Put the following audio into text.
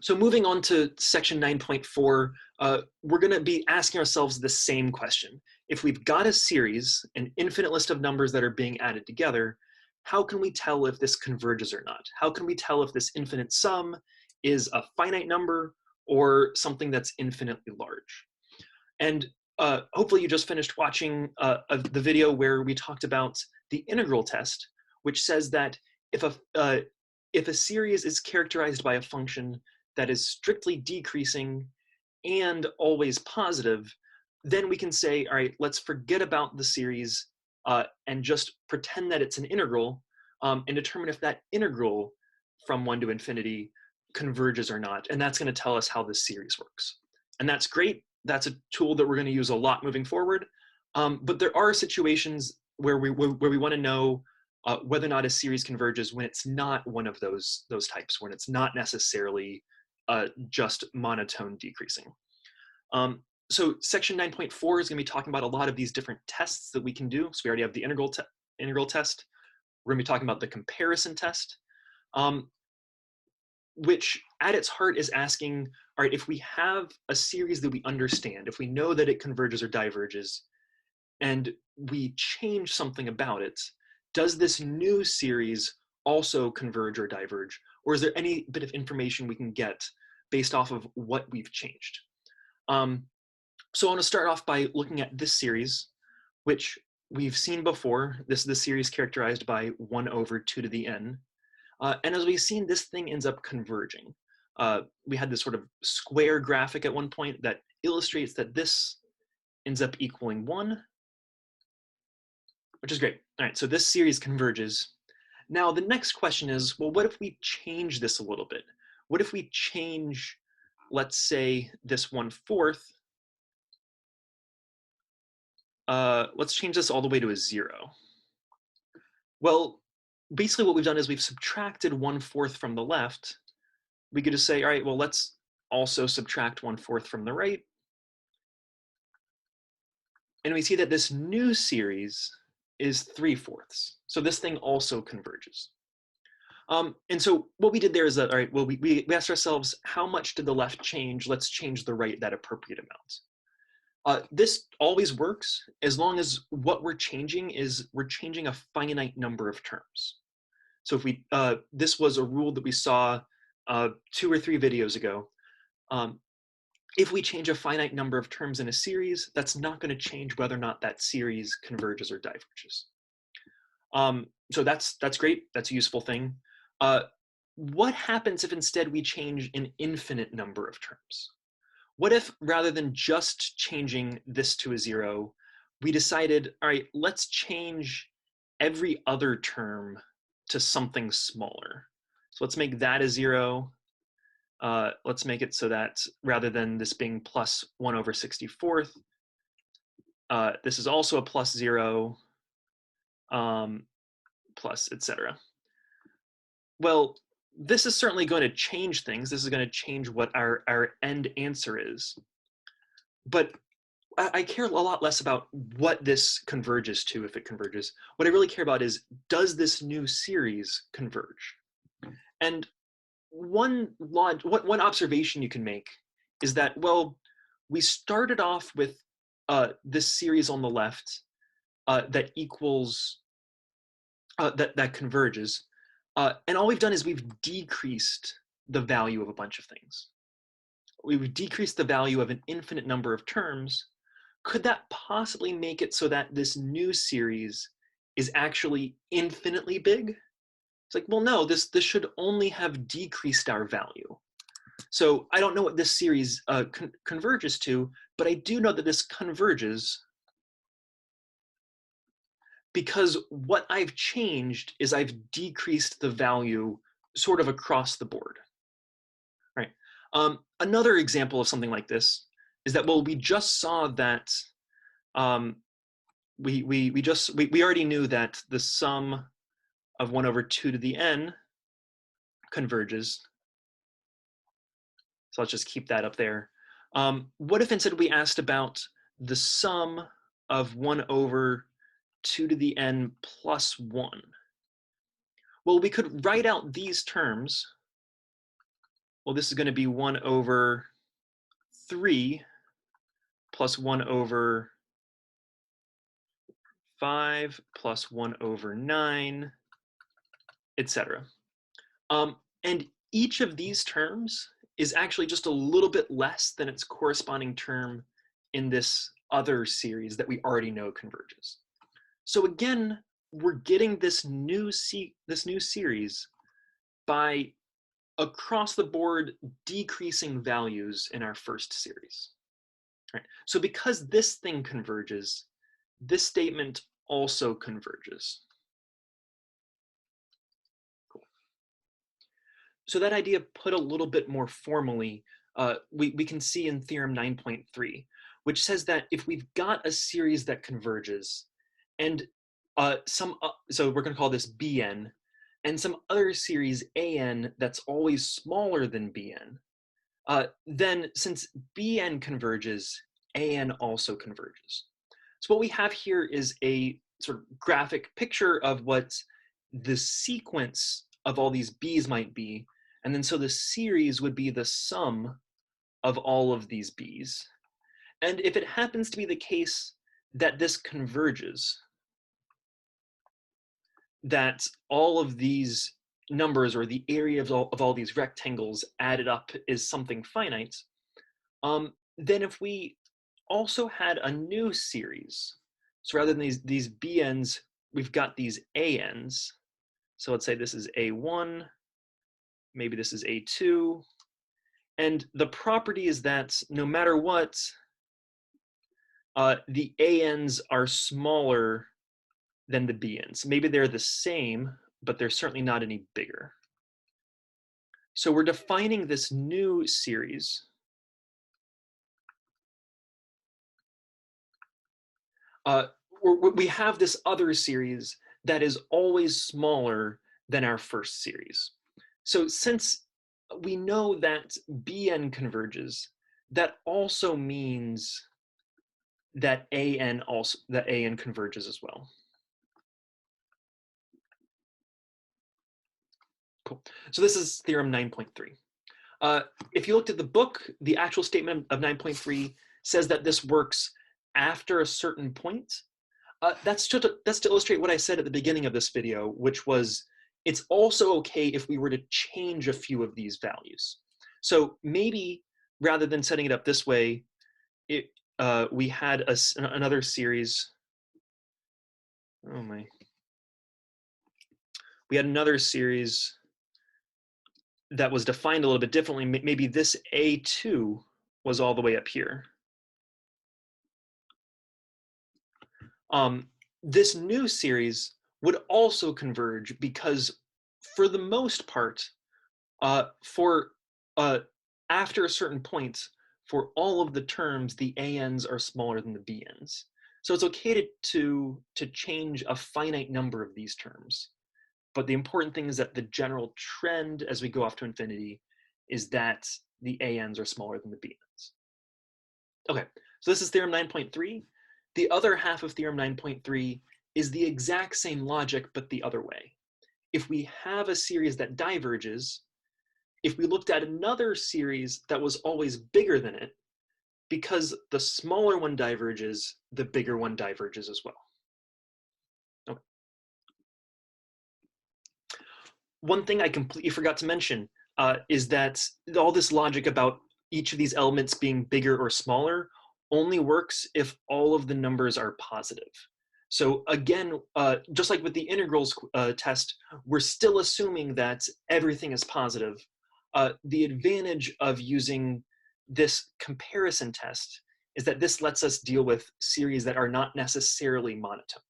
So moving on to section 9.4, we're going to be asking ourselves the same question. If we've got a series, an infinite list of numbers that are being added together, how can we tell if this converges or not? How can we tell if this infinite sum is a finite number or something that's infinitely large? And hopefully you just finished watching the video where we talked about the integral test, which says that if a series is characterized by a function that is strictly decreasing and always positive, then we can say, all right, let's forget about the series and just pretend that it's an integral and determine if that integral from 1 to infinity converges or not. And that's going to tell us how this series works. And that's great. That's a tool that we're going to use a lot moving forward. But there are situations where we want to know whether or not a series converges when it's not one of those types, when it's not necessarily just monotone decreasing. So section 9.4 is going to be talking about a lot of these different tests that we can do. So we already have the integral test. We're going to be talking about the comparison test, which at its heart is asking, all right, if we have a series that we understand, if we know that it converges or diverges, and we change something about it, does this new series also converge or diverge? Or is there any bit of information we can get based off of what we've changed? So I want to start off by looking at this series, which we've seen before. This is the series characterized by 1 over 2 to the n. And as we've seen, this thing ends up converging. We had this sort of square graphic at one point that illustrates that this ends up equaling 1, which is great. All right, so this series converges. Now the next question is, well, what if we change this a little bit? What if we change, let's say, this 1/4? Let's change this all the way to a 0. Well, basically what we've done is we've subtracted 1/4 from the left. We could just say, all right, well, let's also subtract 1/4 from the right. And we see that this new series is 3/4. So this thing also converges. And so what we did there is that, all right, well, we asked ourselves, how much did the left change? Let's change the right that appropriate amount. This always works as long as what we're changing is we're changing a finite number of terms. So if we, this was a rule that we saw 2 or 3 videos ago. If we change a finite number of terms in a series, that's not going to change whether or not that series converges or diverges. So that's great. That's a useful thing. What happens if instead we change an infinite number of terms? What if rather than just changing this to a 0, we decided, all right, let's change every other term to something smaller. So let's make that a 0. Let's make it so that rather than this being plus 1 over 64th, this is also a plus 0, plus, etc. Well, this is certainly going to change things. This is going to change what our end answer is. But I care a lot less about what this converges to, if it converges. What I really care about is, does this new series converge? And one observation you can make is that, well, we started off with this series on the left that equals, that converges. And all we've done is we've decreased the value of a bunch of things. We've decreased the value of an infinite number of terms. Could that possibly make it so that this new series is actually infinitely big? It's like, well, no, this should only have decreased our value. So I don't know what this series converges to, but I do know that this converges because what I've changed is I've decreased the value sort of across the board. Right. Another example of something like this is that, well, we just saw that we already knew that the sum of 1 over 2 to the n converges. So let's just keep that up there. What if instead we asked about the sum of 1 over 2 to the n plus 1? Well, we could write out these terms. well, this is going to be 1 over 3 plus 1 over 5 plus 1 over 9, etc. And each of these terms is actually just a little bit less than its corresponding term in this other series that we already know converges. So again, we're getting this new series by across the board decreasing values in our first series. Right? So because this thing converges, this statement also converges. Cool. So that idea put a little bit more formally, we can see in theorem 9.3, which says that if we've got a series that converges and so we're going to call this Bn, and some other series An that's always smaller than Bn, then since Bn converges, An also converges. So what we have here is a sort of graphic picture of what the sequence of all these B's might be. And then so the series would be the sum of all of these B's. And if it happens to be the case that this converges, that all of these numbers or the area of all these rectangles added up is something finite, then if we also had a new series, so rather than these Bn's, we've got these An's. So let's say this is A1, maybe this is A2. And the property is that no matter what, the An's are smaller than the Bn's. Maybe they're the same, but they're certainly not any bigger. So we're defining this new series. We have this other series that is always smaller than our first series. So since we know that Bn converges, that also means that An converges as well. Cool. So this is theorem 9.3. If you looked at the book, the actual statement of 9.3 says that this works after a certain point. That's to illustrate what I said at the beginning of this video, which was it's also okay if we were to change a few of these values. So maybe rather than setting it up this way, we had another series. Oh my. We had another series that was defined a little bit differently. Maybe this A2 was all the way up here. This new series would also converge because for the most part, after a certain point, for all of the terms, the An's are smaller than the Bn's. So it's okay to change a finite number of these terms. But the important thing is that the general trend as we go off to infinity is that the An's are smaller than the Bn's. Okay, so this is theorem 9.3. The other half of theorem 9.3 is the exact same logic, but the other way. If we have a series that diverges, if we looked at another series that was always bigger than it, because the smaller one diverges, the bigger one diverges as well. Okay. One thing I completely forgot to mention is that all this logic about each of these elements being bigger or smaller only works if all of the numbers are positive. So again, just like with the integrals test, we're still assuming that everything is positive. The advantage of using this comparison test is that this lets us deal with series that are not necessarily monotone.